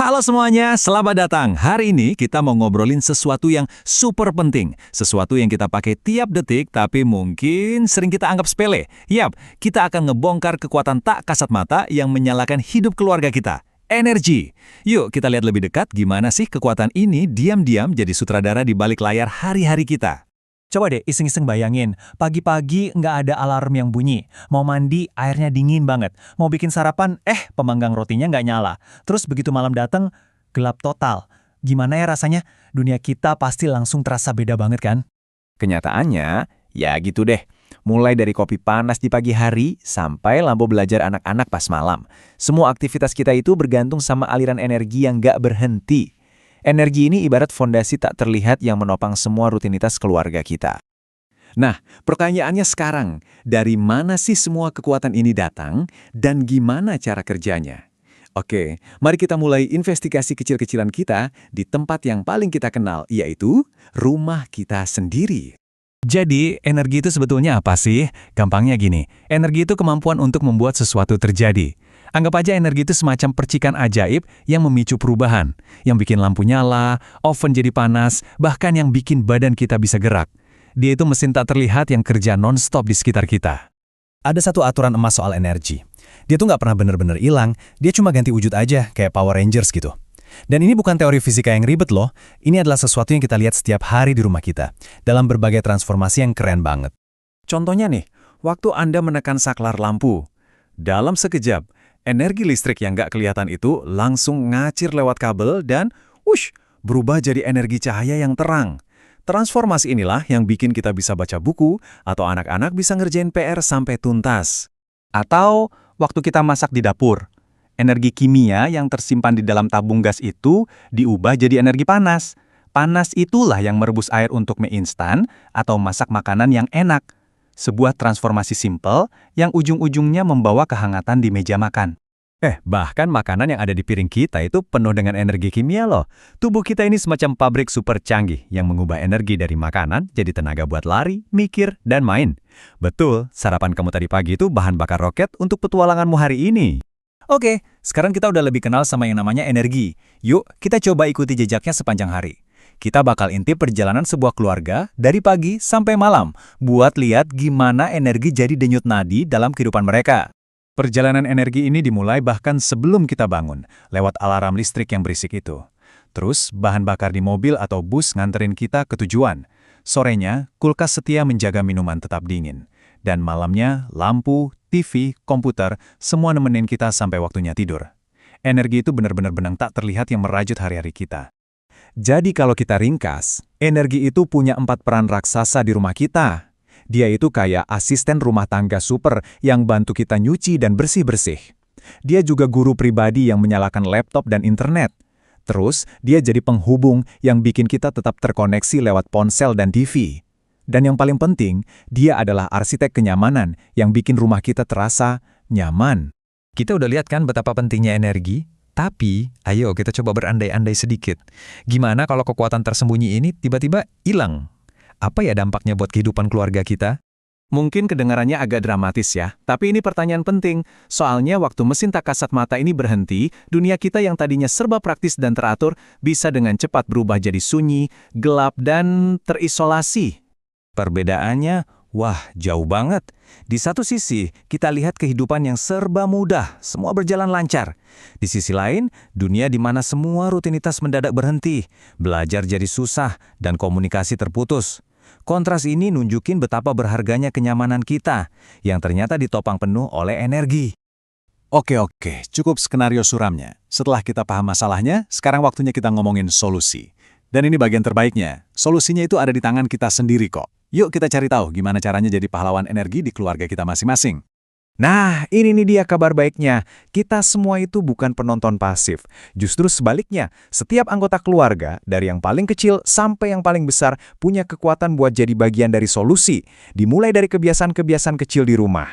Halo semuanya, selamat datang. Hari ini kita mau ngobrolin sesuatu yang super penting. Sesuatu yang kita pakai tiap detik, tapi mungkin sering kita anggap sepele. Yap, kita akan ngebongkar kekuatan tak kasat mata yang menyalakan hidup keluarga kita. Energi. Yuk kita lihat lebih dekat gimana sih kekuatan ini diam-diam jadi sutradara di balik layar hari-hari kita. Coba deh iseng-iseng bayangin, pagi-pagi nggak ada alarm yang bunyi. Mau mandi, airnya dingin banget. Mau bikin sarapan, pemanggang rotinya nggak nyala. Terus begitu malam datang, gelap total. Gimana ya rasanya? Dunia kita pasti langsung terasa beda banget kan? Kenyataannya, ya gitu deh. Mulai dari kopi panas di pagi hari, sampai lampu belajar anak-anak pas malam. Semua aktivitas kita itu bergantung sama aliran energi yang nggak berhenti. Energi ini ibarat fondasi tak terlihat yang menopang semua rutinitas keluarga kita. Nah, pertanyaannya sekarang, dari mana sih semua kekuatan ini datang dan gimana cara kerjanya? Oke, mari kita mulai investigasi kecil-kecilan kita di tempat yang paling kita kenal, yaitu rumah kita sendiri. Jadi, energi itu sebetulnya apa sih? Gampangnya gini, energi itu kemampuan untuk membuat sesuatu terjadi. Anggap aja energi itu semacam percikan ajaib yang memicu perubahan, yang bikin lampu nyala, oven jadi panas, bahkan yang bikin badan kita bisa gerak. Dia itu mesin tak terlihat yang kerja non-stop di sekitar kita. Ada satu aturan emas soal energi. Dia tuh nggak pernah bener-bener hilang, dia cuma ganti wujud aja, kayak Power Rangers gitu. Dan ini bukan teori fisika yang ribet loh, ini adalah sesuatu yang kita lihat setiap hari di rumah kita, dalam berbagai transformasi yang keren banget. Contohnya nih, waktu Anda menekan saklar lampu. Dalam sekejap, energi listrik yang nggak kelihatan itu langsung ngacir lewat kabel dan, berubah jadi energi cahaya yang terang. Transformasi inilah yang bikin kita bisa baca buku atau anak-anak bisa ngerjain PR sampai tuntas. Atau waktu kita masak di dapur, energi kimia yang tersimpan di dalam tabung gas itu diubah jadi energi panas. Panas itulah yang merebus air untuk mie instan atau masak makanan yang enak. Sebuah transformasi simpel yang ujung-ujungnya membawa kehangatan di meja makan. Bahkan makanan yang ada di piring kita itu penuh dengan energi kimia loh. Tubuh kita ini semacam pabrik super canggih yang mengubah energi dari makanan jadi tenaga buat lari, mikir, dan main. Betul, sarapan kamu tadi pagi itu bahan bakar roket untuk petualanganmu hari ini. Oke, sekarang kita udah lebih kenal sama yang namanya energi. Yuk, kita coba ikuti jejaknya sepanjang hari. Kita bakal intip perjalanan sebuah keluarga dari pagi sampai malam, buat lihat gimana energi jadi denyut nadi dalam kehidupan mereka. Perjalanan energi ini dimulai bahkan sebelum kita bangun, lewat alarm listrik yang berisik itu. Terus, bahan bakar di mobil atau bus nganterin kita ke tujuan. Sorenya, kulkas setia menjaga minuman tetap dingin. Dan malamnya, lampu, TV, komputer, semua nemenin kita sampai waktunya tidur. Energi itu benar-benar benang tak terlihat yang merajut hari-hari kita. Jadi kalau kita ringkas, energi itu punya 4 peran raksasa di rumah kita. Dia itu kayak asisten rumah tangga super yang bantu kita nyuci dan bersih-bersih. Dia juga guru pribadi yang menyalakan laptop dan internet. Terus, dia jadi penghubung yang bikin kita tetap terkoneksi lewat ponsel dan TV. Dan yang paling penting, dia adalah arsitek kenyamanan yang bikin rumah kita terasa nyaman. Kita udah lihat kan betapa pentingnya energi? Tapi, ayo kita coba berandai-andai sedikit. Gimana kalau kekuatan tersembunyi ini tiba-tiba hilang? Apa ya dampaknya buat kehidupan keluarga kita? Mungkin kedengarannya agak dramatis ya, tapi ini pertanyaan penting. Soalnya waktu mesin tak kasat mata ini berhenti, dunia kita yang tadinya serba praktis dan teratur bisa dengan cepat berubah jadi sunyi, gelap, dan terisolasi. Perbedaannya, jauh banget. Di satu sisi, kita lihat kehidupan yang serba mudah, semua berjalan lancar. Di sisi lain, dunia di mana semua rutinitas mendadak berhenti, belajar jadi susah, dan komunikasi terputus. Kontras ini nunjukin betapa berharganya kenyamanan kita, yang ternyata ditopang penuh oleh energi. Oke, cukup skenario suramnya. Setelah kita paham masalahnya, sekarang waktunya kita ngomongin solusi. Dan ini bagian terbaiknya, solusinya itu ada di tangan kita sendiri kok. Yuk kita cari tahu gimana caranya jadi pahlawan energi di keluarga kita masing-masing. Nah, ini nih dia kabar baiknya. Kita semua itu bukan penonton pasif. Justru sebaliknya, setiap anggota keluarga, dari yang paling kecil sampai yang paling besar, punya kekuatan buat jadi bagian dari solusi. Dimulai dari kebiasaan-kebiasaan kecil di rumah.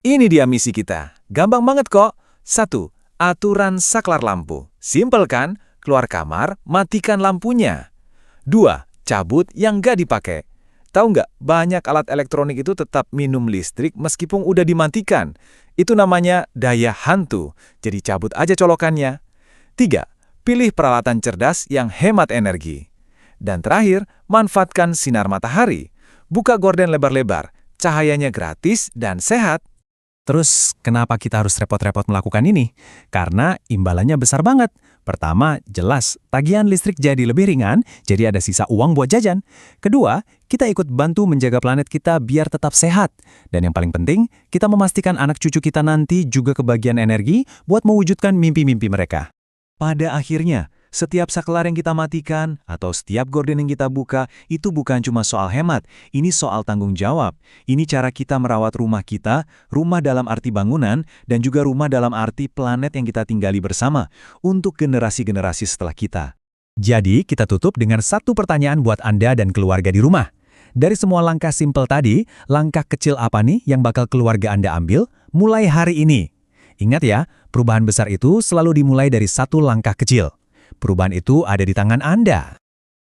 Ini dia misi kita. Gampang banget kok. 1. Aturan saklar lampu. Simpel kan? Keluar kamar, matikan lampunya. 2. Cabut yang nggak dipakai. Tahu nggak, banyak alat elektronik itu tetap minum listrik meskipun udah dimatikan. Itu namanya daya hantu. Jadi cabut aja colokannya. 3. Pilih peralatan cerdas yang hemat energi. Dan terakhir, manfaatkan sinar matahari. Buka gorden lebar-lebar, cahayanya gratis dan sehat. Terus, kenapa kita harus repot-repot melakukan ini? Karena imbalannya besar banget. Pertama, jelas, tagihan listrik jadi lebih ringan, jadi ada sisa uang buat jajan. Kedua, kita ikut bantu menjaga planet kita biar tetap sehat. Dan yang paling penting, kita memastikan anak cucu kita nanti juga kebagian energi buat mewujudkan mimpi-mimpi mereka. Pada akhirnya, setiap saklar yang kita matikan atau setiap gorden yang kita buka itu bukan cuma soal hemat, ini soal tanggung jawab. Ini cara kita merawat rumah kita, rumah dalam arti bangunan, dan juga rumah dalam arti planet yang kita tinggali bersama untuk generasi-generasi setelah kita. Jadi, kita tutup dengan satu pertanyaan buat Anda dan keluarga di rumah. Dari semua langkah simpel tadi, langkah kecil apa nih yang bakal keluarga Anda ambil mulai hari ini? Ingat ya, perubahan besar itu selalu dimulai dari satu langkah kecil. Perubahan itu ada di tangan Anda.